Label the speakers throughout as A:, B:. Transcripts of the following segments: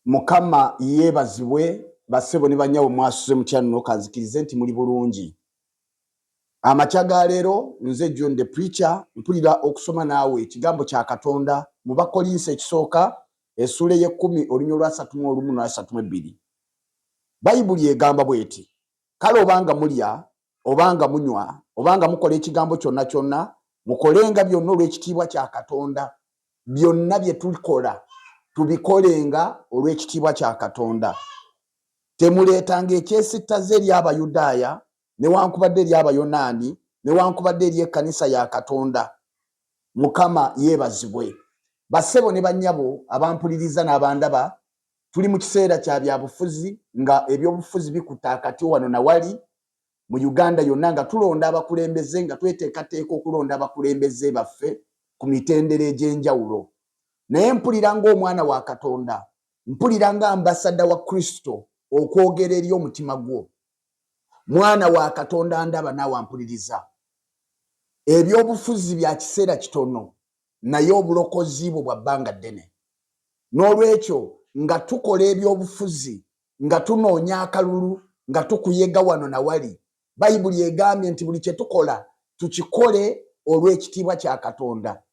A: Mukama yebazibwe basebo ne banyawo mwasuze mu channel kanzikirize nti muli bulungi. Amachaga lero nze John the Preacher mpulira okusoma naawe ekigambo kya Katonda mu Bakolinse ekisooka essula ye 10 olunyolo lwa 31 na 32. Bayibuli egamba bweti, kale obanga mulya obanga munywa obanga mukola ekigambo kyonna kyonna mukolenga byonna olw'ekitiibwa kya Katonda. Byonna bye tulikola tubikolenga olw'ekitiibwa kya Katonda. Temuleetanga ekyesittaza eri Abayudaaya newankubadde eri Abayonaani newankubadde eri ekkanisa ya Katonda. Mukama yeebazibwe. Bassebo ne bannyabo abampuliriza n'abandaba, tuli mu kiseera kya byabufuzi nga ebyobufuzi bikutte akati wano na wali mu Uganda yonna nga tulonda abakulembeze nga tweteekateeka okulonda abakulembeze baffe ku mitendera egy'enjawulo. Naye mpulira ng'omwana wa Katonda, mpulira nga ambasada wa Kristo okwogera eri omutima gwo. Mwana wa Katonda ndaba naawe ampuliriza. Ebyobufuzi bya kiseera kitono naye obulokozi bwo bwa bbanga ddene. N'olwekyo nga tukola ebyobufuzi nga tunoonya akalulu nga tukuyega wano na wali, Bayibuli egambye nti buli kye tukola tukikole olw'ekitiibwa kya Katonda.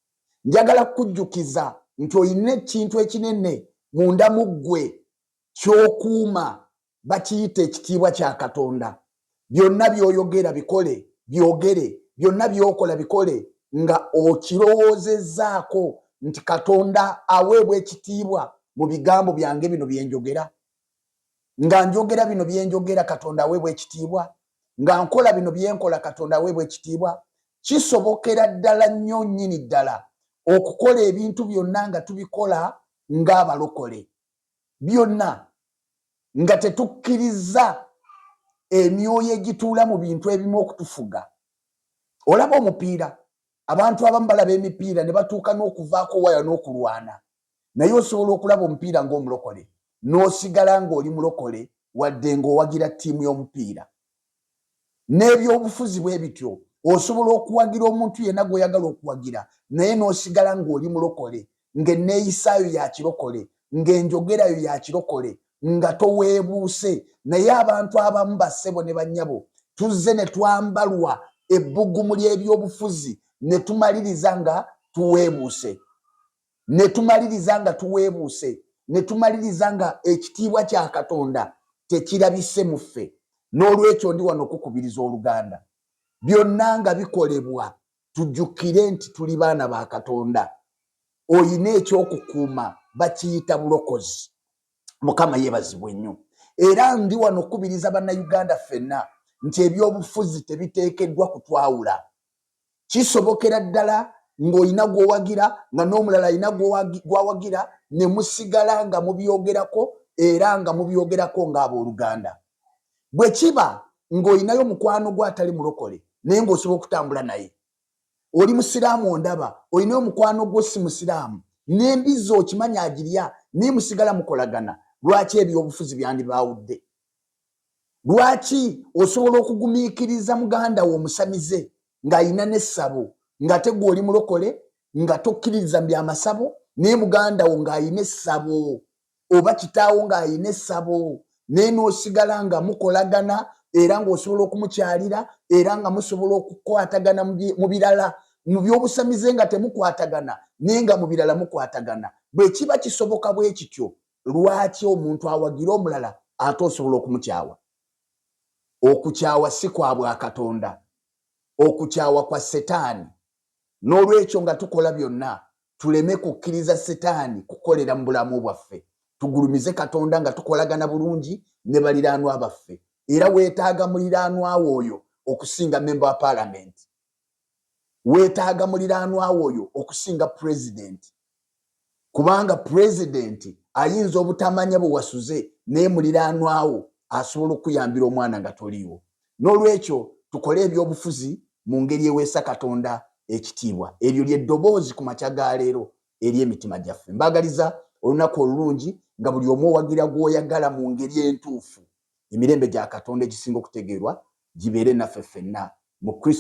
A: Njagala kukujjukiza nti oyina ekintu ekinene munda mu ggwe ky'okuuma bakiyita ekitiibwa kya Katonda. Byonna by'oyogera bikole, byogere, byonna by'okola bikole nga okirowoozezzaako nti Katonda aweebwa ekitiibwa mu bigambo byange bino bye njogera. Nga njogera bino bye njogera Katonda aweebwa ekitiibwa. Nga nkola bino bye nkola Katonda aweebwa ekitiibwa. Kisobokera ddala nnyo nnyini ddala okukola ebintu byonna nga tubikola ng'abalokole. Byonna nga tetukkiriza emyoyo egituula mu bintu ebimu okutufuga. Olaba omupiira, abantu abamu balaba emipiira ne batuuka n'okuvaako waya n'okulwana. Naye osobola okulaba omupiira ng'omulokole n'osigala ng'oli mulokole wadde ng'owagira ttiimu y'omupiira. N'ebyobufuzi bwe bityo, osobola okuwagira omuntu yenna gw'oyagala okuwagira naye n'osigala ng'oli mulokole, ng'enneeyisaayo ya kirokole, ng'enjogerayo ya kirokole, nga toweebuuse. Naye abantu abamu bassebo ne bannyabo tuzze ne twambalwa ebbugumu ly'ebyobufuzi ne tumaliriza nga tuweebuuse. Ne tumaliriza nga tuweebuuse. Ne tumaliriza nga ekitiibwa kya Katonda tekirabise mu ffe. N'olwekyo ndi wano okukubiriza oluganda. Byonna nga bikolebwa tujjukire nti tuli baana ba Katonda. Oyina ekyokukuuma bakiyita bulokozi. Mukama yeebazibwe nnyo. Era ndi wano okukubiriza bannayuganda ffenna nti ebyobufuzi tebiteekeddwa kutwawula. Kisobokera ddala ng'olina gw'owagira nga n'omulala alina gw'awagira ne musigala nga mubyogerako era nga mubyogerako ng'abooluganda. Bwe kiba ng'olinayo mukwano gw'atali mulokole naye ng'osobola okutambula naye, oli musiraamu ondaba, olinayo mukwano gwo si musiraamu, n'embizi okimanya agirya naye musigala mukolagana, lwaki ebyobufuzi byandibaawudde? Lwaki osobola okugumiikiriza muganda wo omusamize ng'ayina n'essabo ng'ate gwe oli mulokole nga tokkiririza mu byamasabo, naye muganda wo ng'ayina essabo oba kitaawo ng'ayina essabo, naye n'osigala nga mukolagana era ng'osobola okumukyalira era nga musobola okukwatagana mu birala, mu by'obusamize nga temukwatagana naye nga mu birala mukwatagana. Bwe kiba kisoboka bwe kityo, lwaki omuntu awagira omulala ate osobola okumukyawa? Okukyawa si kwa bwa Katonda, okukyawa kwa Setaani. N'olwekyo nga tukola byonna tuleme kukkiriza Setaani kukolera mu bulamu bwaffe. Tugulumize Katonda nga tukolagana bulungi ne baliraanwa baffe. Era weetaaga muliraanwa oyo okusinga member wa parliament. Weetaaga muliraanwa oyo okusinga president. Kubanga president ayinza obutamanya bwe wasuze naye muliraanwa wo asobola okuyambira omwana nga toliiwo. N'olwekyo tukole ebyobufuzi mu ngeri eweesa Katonda ekitiibwa. Eryo ly'eddoboozi ku makya ga leero eri emitima gyaffe. Mbaagaliza olunaku olulungi nga buli omu owagira gw'oyagala mu ngeri entuufu. Emirembe gya Katonda egisinga okutegeerwa gibeere naffe ffenna mu Kristo.